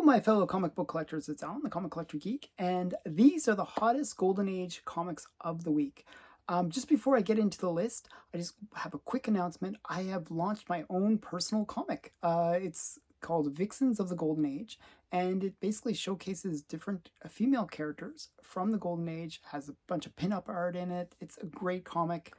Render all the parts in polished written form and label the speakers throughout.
Speaker 1: my fellow comic book collectors. It's Alan, the Comic Collector Geek, and these are the hottest Golden Age comics of the week. Just before I get into the list, I just have a quick announcement. I have launched my own personal comic. It's called Vixens of the Golden Age, and it basically showcases different female characters from the Golden Age, has a bunch of pinup art in it. It's a great comic.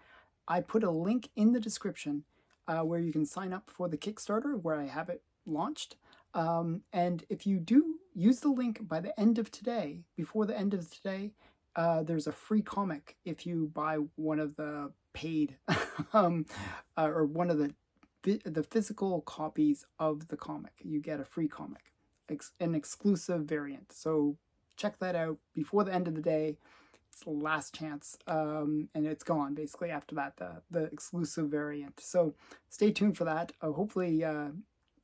Speaker 1: I put a link in the description where you can sign up for the Kickstarter, where I have it launched. And if you do use the link by the end of today, before the end of today, there's a free comic if you buy one of the paid or one of the physical copies of the comic. You get a free comic, an exclusive variant. So check that out before the end of the day. It's the last chance, and it's gone basically after that, the exclusive variant. So stay tuned for that. Hopefully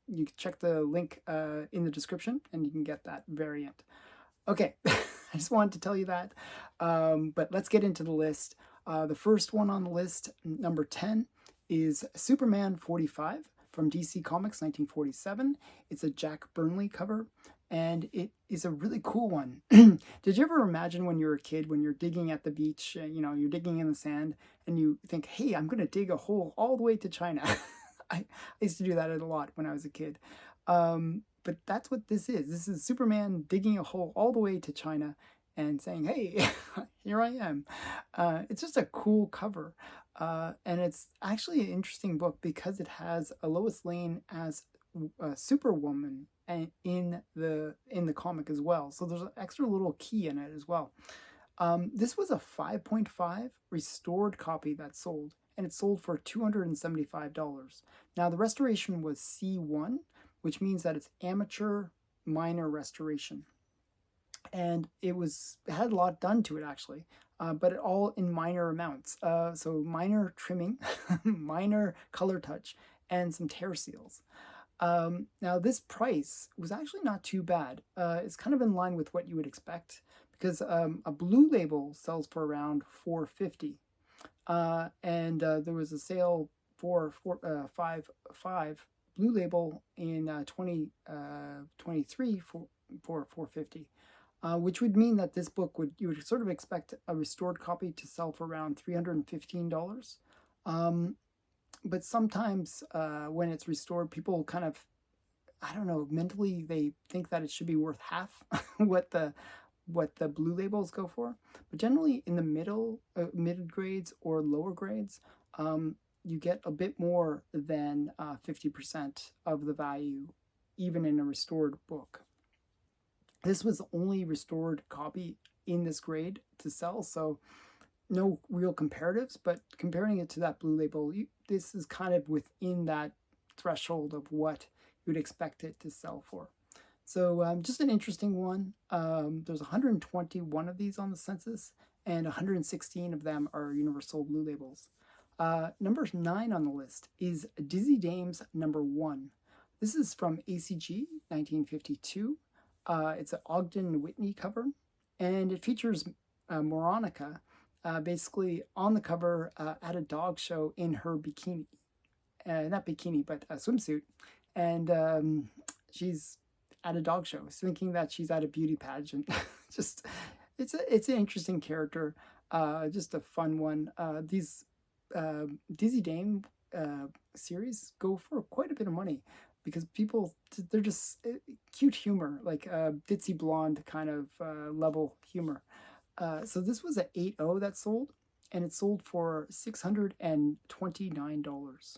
Speaker 1: you can check the link in the description and you can get that variant. Okay, I just wanted to tell you that. But let's get into the list. The first one on the list, number 10, is Superman 45 from DC Comics 1947. It's a Jack Burnley cover, and it is a really cool one. Did you ever imagine when you were a kid, when you're digging at the beach, you're digging in the sand, and you think, hey, I'm going to dig a hole all the way to China? I used to do that a lot when I was a kid. But that's what this is. This is Superman digging a hole all the way to China and saying, hey, here I am. It's just a cool cover. And it's actually an interesting book because it has a Lois Lane as Superwoman in the comic as well. So there's an extra little key in it as well. This was a 5.5 restored copy that sold, and it sold for $275. Now, the restoration was C1, which means that it's amateur minor restoration. And it had a lot done to it, actually, but all in minor amounts. So minor trimming, minor color touch, and some tear seals. Now, this price was actually not too bad. It's kind of in line with what you would expect, because a blue label sells for around $4.50. And there was a sale for 5 blue label in 2023 for $4.50, which would mean that this book you would sort of expect a restored copy to sell for around $315. But sometimes when it's restored, people kind of, I don't know, mentally they think that it should be worth half what the blue labels go for. But generally in the mid grades or lower grades, you get a bit more than 50% of the value, even in a restored book. This was the only restored copy in this grade to sell, so no real comparatives, but comparing it to that blue label, this is kind of within that threshold of what you'd expect it to sell for. So just an interesting one. There's 121 of these on the census, and 116 of them are universal blue labels. Number 9 on the list is Dizzy Dames number 1. This is from ACG 1952. It's an Ogden Whitney cover, and it features Moronica basically on the cover at a dog show in her bikini. Not bikini, but a swimsuit. And she's at a dog show, thinking that she's at a beauty pageant. Just, it's an interesting character, just a fun one. These Dizzy Dame series go for quite a bit of money because they're just cute humor, like ditzy blonde kind of level humor. So this was an 8.0 that sold, and it sold for $629.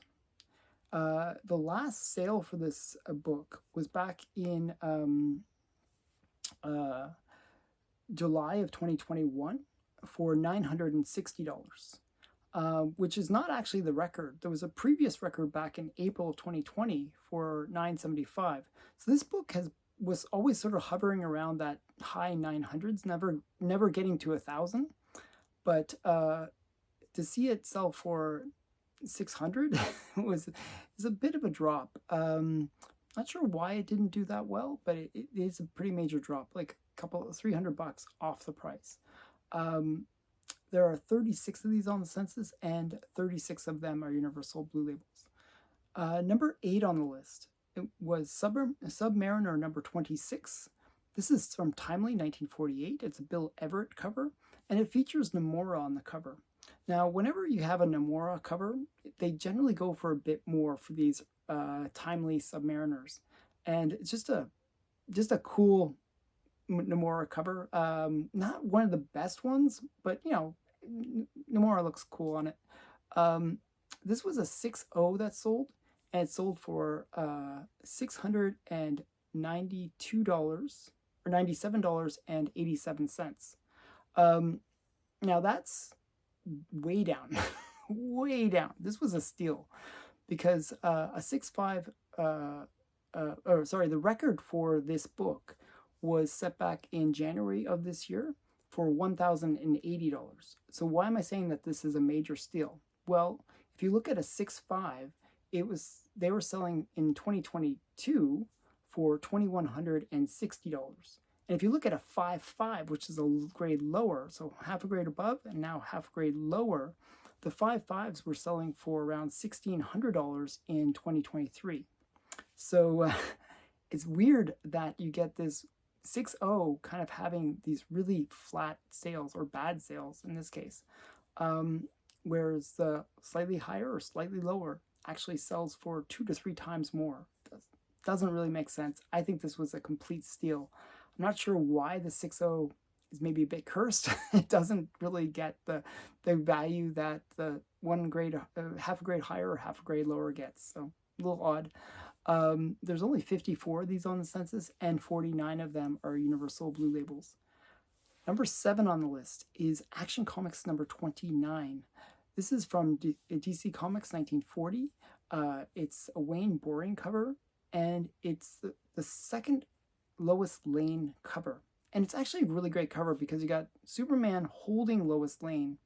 Speaker 1: The last sale for this book was back in July of 2021 for $960. Which is not actually the record. There was a previous record back in April of 2020 for $975. So this book was always sort of hovering around that high 900s, never getting to 1,000. But to see it sell for 600 is a bit of a drop. Not sure why it didn't do that well, but it is a pretty major drop, like a couple of $300 off the price. There are 36 of these on the census, and 36 of them are universal blue labels. Number 8 on the list it was Submariner number 26. This is from Timely 1948. It's a Bill Everett cover, and it features Nomura on the cover. Now, whenever you have a Nomura cover, they generally go for a bit more for these Timely Submariners, and it's just a cool Nomura cover. Not one of the best ones, but Nomura looks cool on it. This was a 6.0 that sold, and it sold for $692 or $97.87. Now that's way down, way down. This was a steal because a 6.5, the record for this book was set back in January of this year for $1,080. So why am I saying that this is a major steal? Well, if you look at a 6.5, they were selling in 2022 for $2,160. And if you look at a 5.5, which is a grade lower, so half a grade above and now half a grade lower, the 5.5s were selling for around $1,600 in 2023. So it's weird that you get this 6.0 kind of having these really flat sales or bad sales in this case, whereas the slightly higher or slightly lower actually sells for 2 to 3 times more. Doesn't really make sense. I think this was a complete steal. I'm not sure why the 6.0 is maybe a bit cursed. It doesn't really get the value that the one grade, half a grade higher or half a grade lower gets. So a little odd. There's only 54 of these on the census, and 49 of them are Universal Blue Labels. Number 7 on the list is Action Comics number 29. This is from DC Comics 1940. It's a Wayne Boring cover, and it's the second Lois Lane cover. And it's actually a really great cover because you got Superman holding Lois Lane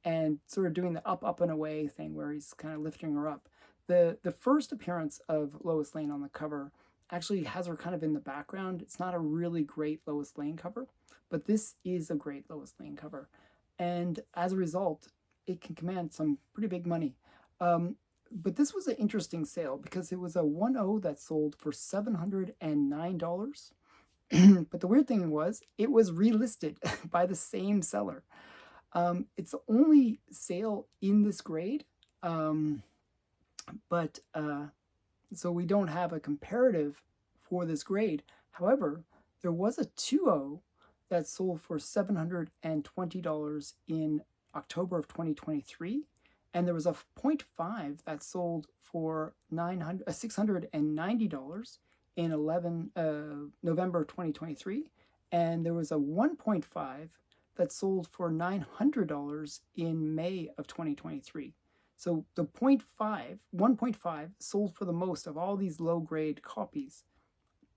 Speaker 1: and sort of doing the up and away thing where he's kind of lifting her up. The first appearance of Lois Lane on the cover actually has her kind of in the background. It's not a really great Lois Lane cover, but this is a great Lois Lane cover. And as a result, it can command some pretty big money. But this was an interesting sale because it was a 1.0 that sold for $709. But the weird thing was, it was relisted by the same seller. It's the only sale in this grade. So we don't have a comparative for this grade. However, there was a 2.0 that sold for $720 in October of 2023, and there was a 0.5 that sold for $690 in November 2023, and there was a 1.5 that sold for $900 in May of 2023. So the 1.5 sold for the most of all these low-grade copies.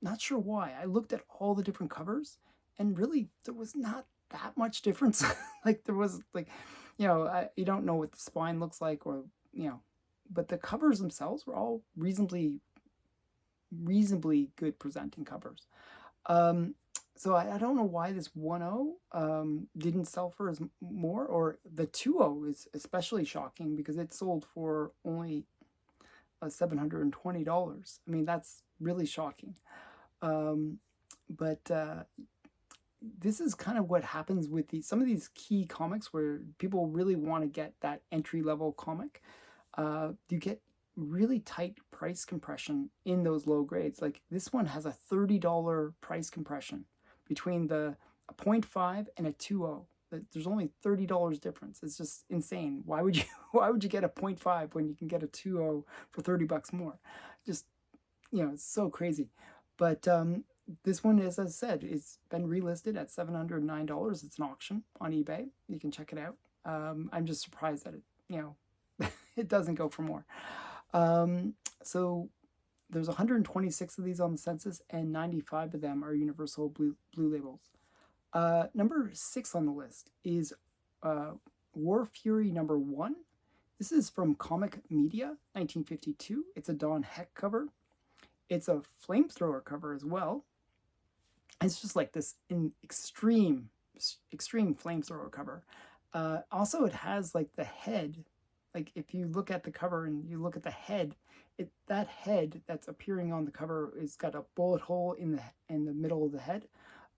Speaker 1: Not sure why. I looked at all the different covers, and really there was not that much difference. Like there was you don't know what the spine looks like, or but the covers themselves were all reasonably good presenting covers. So I don't know why this 1.0 didn't sell for as more, or the 2.0 is especially shocking because it sold for only $720. I mean, that's really shocking. But this is kind of what happens with some of these key comics where people really want to get that entry-level comic. You get really tight price compression in those low grades. Like this one has a $30 price compression between a 0.5 and a 2.0. There's only $30 difference. It's just insane. Why would you get a 0.5 when you can get a 2.0 for $30 more? Just, it's so crazy. But this one, as I said, it's been relisted at $709. It's an auction on eBay. You can check it out. I'm just surprised that it doesn't go for more. So there's 126 of these on the census, and 95 of them are Universal Blue Labels. Number 6 on the list is War Fury number 1. This is from Comic Media, 1952. It's a Don Heck cover. It's a flamethrower cover as well. It's just like this extreme flamethrower cover. Also, it has like the head. Like if you look at the cover and you look at the head, that head that's appearing on the cover is got a bullet hole in the middle of the head.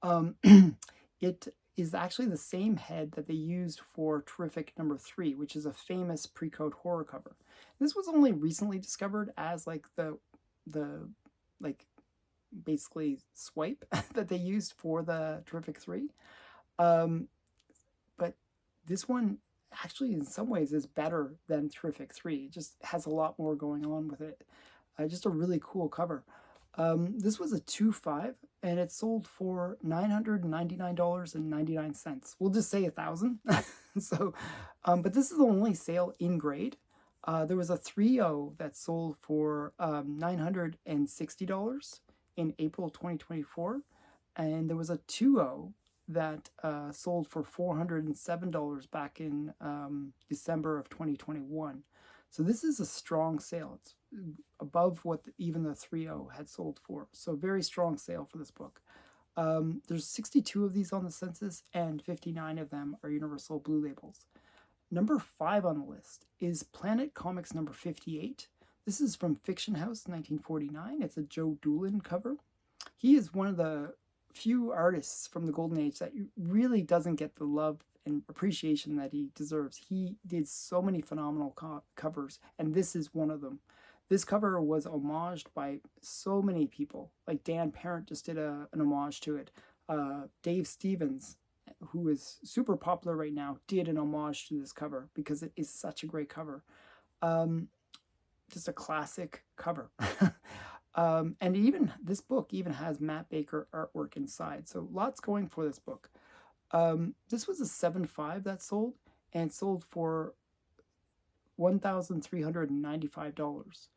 Speaker 1: Um, it is actually the same head that they used for Terrific #3, which is a famous pre-code horror cover. This was only recently discovered as like the like basically swipe that they used for the Terrific 3. Um, but this one actually in some ways is better than Terrific 3. It just has a lot more going on with it. Just a really cool cover. This was a 2.5 and it sold for $999.99. We'll just say 1,000. So, but this is the only sale in grade. There was a 3.0 that sold for $960 in April 2024, and there was a 2.0 that sold for $407 back in December of 2021. So this is a strong sale. It's above what even the 3.0 had sold for. So very strong sale for this book. There's 62 of these on the census, and 59 of them are Universal Blue Labels. Number 5 on the list is Planet Comics number 58. This is from Fiction House, 1949. It's a Joe Doolin cover. He is one of the few artists from the Golden Age that really doesn't get the love and appreciation that he deserves. He did so many phenomenal covers, and this is one of them. This cover was homaged by so many people. Like Dan Parent just did an homage to it. Dave Stevens, who is super popular right now, did an homage to this cover because it is such a great cover. Just a classic cover. And even this book even has Matt Baker artwork inside. So lots going for this book. This was a 7.5 that sold, and sold for $1,395.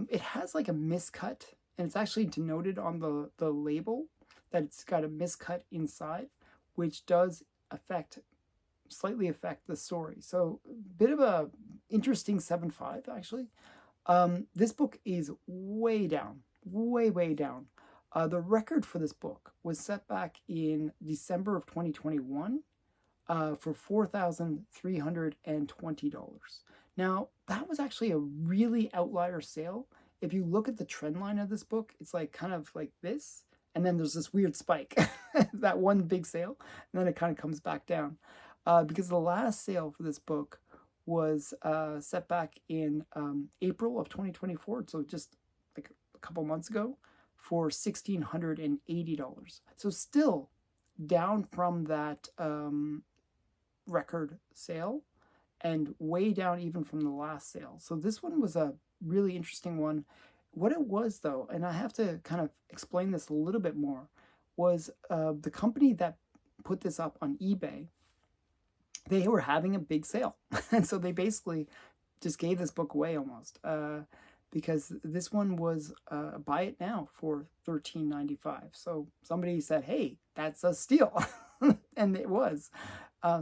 Speaker 1: It has like a miscut, and it's actually denoted on the label that it's got a miscut inside, which does slightly affect the story. So a bit of a interesting 7.5 actually. This book is way down, way down. The record for this book was set back in December of 2021 for $4,320. Now, that was actually a really outlier sale. If you look at the trend line of this book, it's like kind of like this, and then there's this weird spike, that one big sale, and then it kind of comes back down. Because the last sale for this book was set back in April of 2024, so just like a couple months ago, for $1,680. So still down from that record sale, and way down even from the last sale. So this one was a really interesting one. What it was though, and I have to kind of explain this a little bit more, was the company that put this up on eBay, they were having a big sale. And so they basically just gave this book away almost, because this one was buy it now for $13.95. So somebody said, hey, that's a steal. And it was.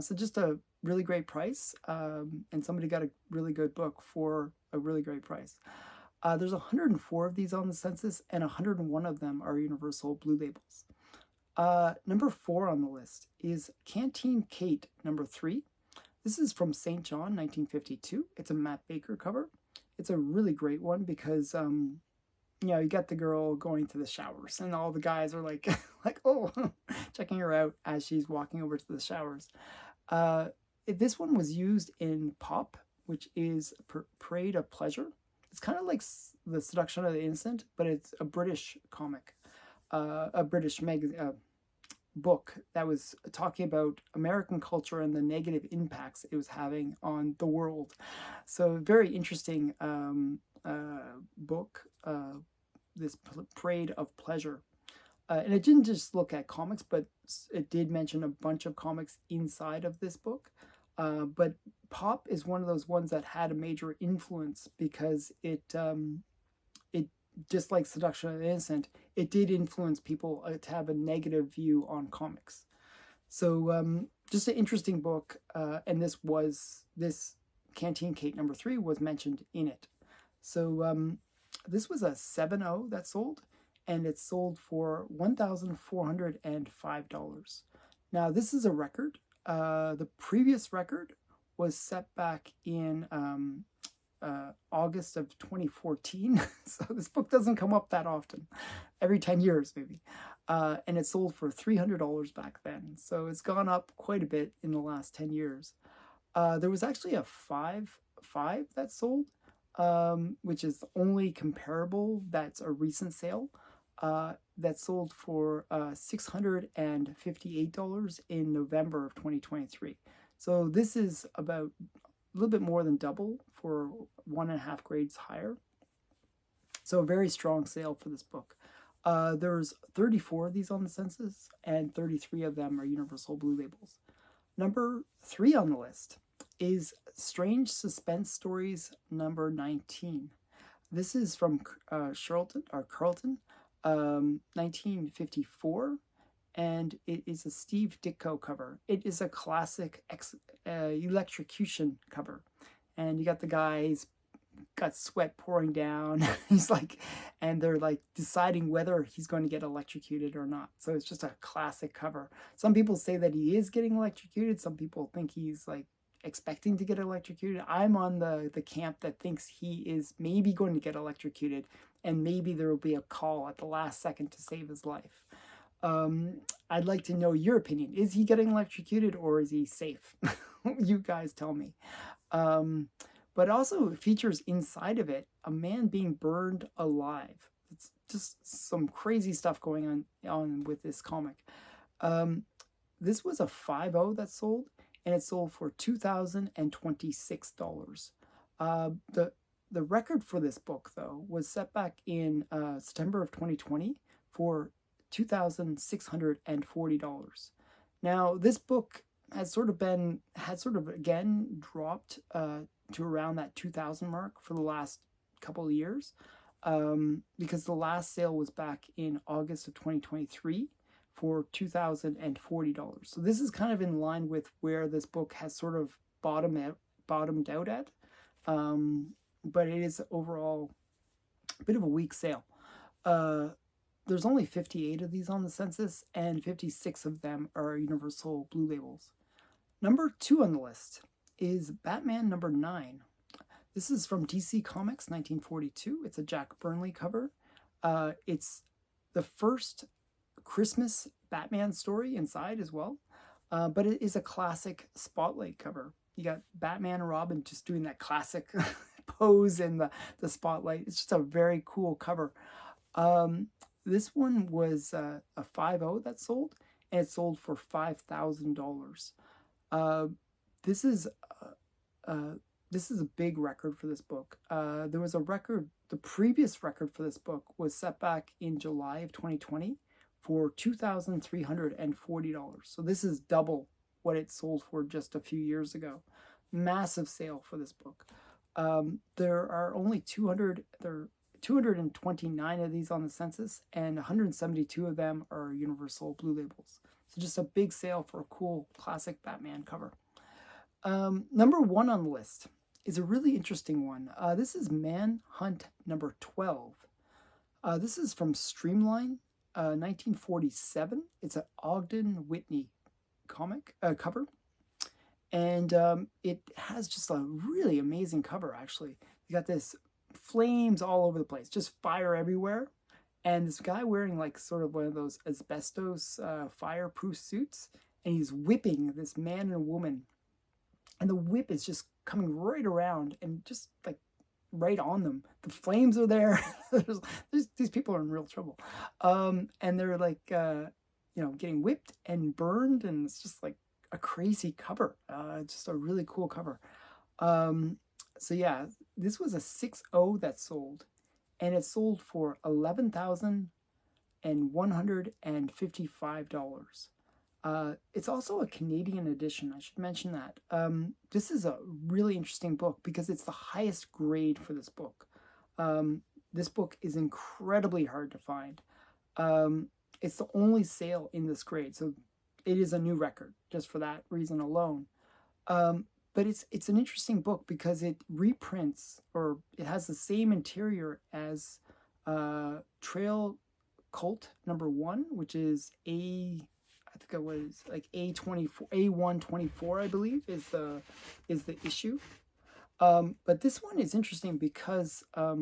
Speaker 1: So just a really great price, and somebody got a really good book for a really great price. There's 104 of these on the census, and 101 of them are Universal Blue Labels. Number 4 on the list is Canteen Kate number 3. This is from St. John, 1952. It's a Matt Baker cover. It's a really great one because, you know, you got the girl going to the showers, and all the guys are like, oh, checking her out as she's walking over to the showers. This one was used in Pop, which is Parade of Pleasure. It's kind of like The Seduction of the Innocent, but it's a British comic, a British book that was talking about American culture and the negative impacts it was having on the world. So very interesting book, this Parade of Pleasure. And it didn't just look at comics, but it did mention a bunch of comics inside of this book. But Pop is one of those ones that had a major influence because it just like Seduction of the Innocent, it did influence people to have a negative view on comics. So just an interesting book, and this Canteen Kate number 3 was mentioned in it. So this was a 7.0 that sold, and it sold for $1,405. Now this is a record. The previous record was set back in August of 2014. So this book doesn't come up that often, every 10 years maybe. And it sold for $300 back then. So it's gone up quite a bit in the last 10 years. There was actually a 5.5 that sold, which is the only comparable that's a recent sale. That sold for $658 in November of 2023. So this is about a little bit more than double for 1.5 grades higher. So a very strong sale for this book. There's 34 of these on the census, and 33 of them are Universal Blue Labels. Number 3 on the list is Strange Suspense Stories number 19. This is from Carlton, 1954, and it is a Steve Ditko cover. It is a classic electrocution cover, and you got the guys got sweat pouring down. He's like, and they're like deciding whether he's going to get electrocuted or not. So it's just a classic cover. Some people say that he is getting electrocuted. Some people think he's like expecting to get electrocuted. I'm on the camp that thinks he is maybe going to get electrocuted, and maybe there will be a call at the last second to save his life. I'd like to know your opinion. Is he getting electrocuted or is he safe? You guys tell me. But also it features inside of it a man being burned alive. It's just some crazy stuff going on with this comic. This was a 5.0 that sold, and it sold for $2,026. The record for this book, though, was set back in September of 2020 for $2,640. Now, this book had sort of again dropped to around that 2,000 mark for the last couple of years, because the last sale was back in August of 2023 for $2,040. So this is kind of in line with where this book has sort of bottomed out at. But it is overall a bit of a weak sale. There's only 58 of these on the census, and 56 of them are Universal Blue Labels. Number 2 on the list is Batman number 9. This is from DC Comics 1942. It's a Jack Burnley cover. It's the first Christmas Batman story inside as well, but it is a classic spotlight cover. You got Batman and Robin just doing that classic pose in the spotlight. It's just a very cool cover. This one was a 5.0 that sold, and it sold for $5,000. This is a big record for this book. There was a record, the previous record for this book was set back in July of 2020 for $2,340. So this is double what it sold for just a few years ago. Massive sale for this book. There are only 229 of these on the census, and 172 of them are Universal Blue Labels. So just a big sale for a cool classic Batman cover. Number 1 on the list is a really interesting one. This is Manhunt number 12. This is from Streamline, 1947. It's an Ogden Whitney comic cover. And it has just a really amazing cover, actually. You got this flames all over the place, just fire everywhere. And this guy wearing like sort of one of those asbestos fireproof suits, and he's whipping this man and woman. And the whip is just coming right around and just like right on them. The flames are there. These people are in real trouble. And they're like, getting whipped and burned. And it's just like a crazy cover. Just a really cool cover. So yeah, this was a 6.0 that sold. And it sold for $11,155. It's also a Canadian edition. I should mention that. This is a really interesting book because it's the highest grade for this book. This book is incredibly hard to find. It's the only sale in this grade, so it is a new record just for that reason alone. But it's an interesting book because it reprints, or it has the same interior as Trail Cult number 1, which is I think it was like A124, I believe, is the issue. But this one is interesting because, as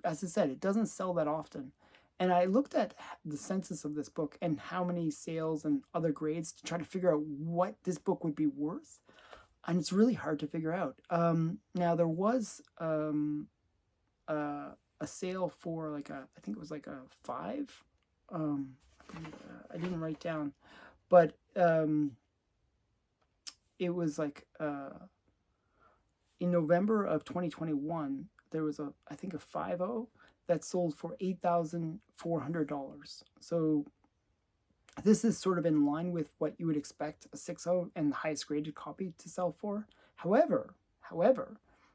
Speaker 1: I said, it doesn't sell that often. And I looked at the census of this book and how many sales and other grades to try to figure out what this book would be worth. And it's really hard to figure out. Now, there was a sale for like I think it was like a 5. Um, I didn't write down, but it was like in November of 2021, there was I think a 5.0 that sold for $8,400. So this is sort of in line with what you would expect a 6.0 and the highest graded copy to sell for. However,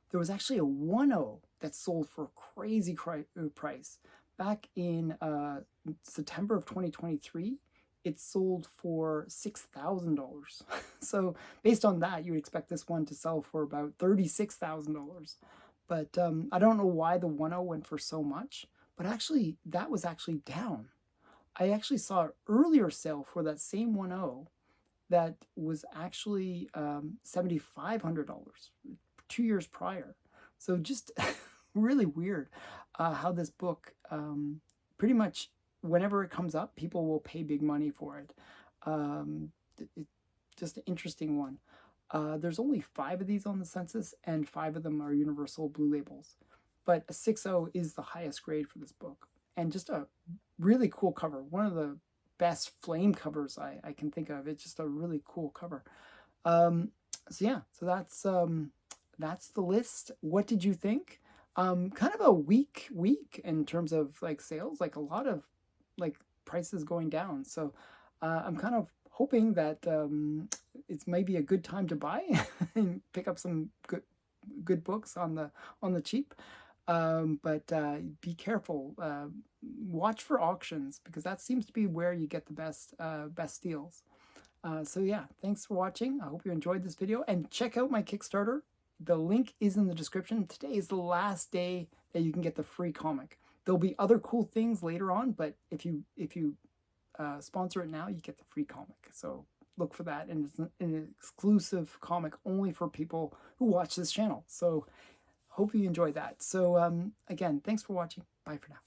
Speaker 1: there was actually a 1.0 that sold for a crazy price. Back in September of 2023, it sold for $6,000. So based on that, you would expect this one to sell for about $36,000. But I don't know why the 1.0 went for so much, but actually that was actually down. I actually saw an earlier sale for that same 1.0 that was actually $7,500 2 years prior. So just really weird how this book pretty much whenever it comes up, people will pay big money for it. Just an interesting one. There's only 5 of these on the census, and 5 of them are universal blue labels. But a 6.0 is the highest grade for this book. And just a really cool cover. One of the best flame covers I can think of. It's just a really cool cover. So yeah, so that's the list. What did you think? Kind of a weak week in terms of like sales, like a lot of like prices going down. So I'm kind of hoping that it's maybe a good time to buy and pick up some good books on the cheap. But be careful. Watch for auctions because that seems to be where you get the best deals. So yeah, thanks for watching. I hope you enjoyed this video and check out my Kickstarter. The link is in the description. Today is the last day that you can get the free comic. There'll be other cool things later on, but if you sponsor it now, you get the free comic. So look for that, and it's an exclusive comic only for people who watch this channel. So hope you enjoyed that. So again, thanks for watching. Bye for now.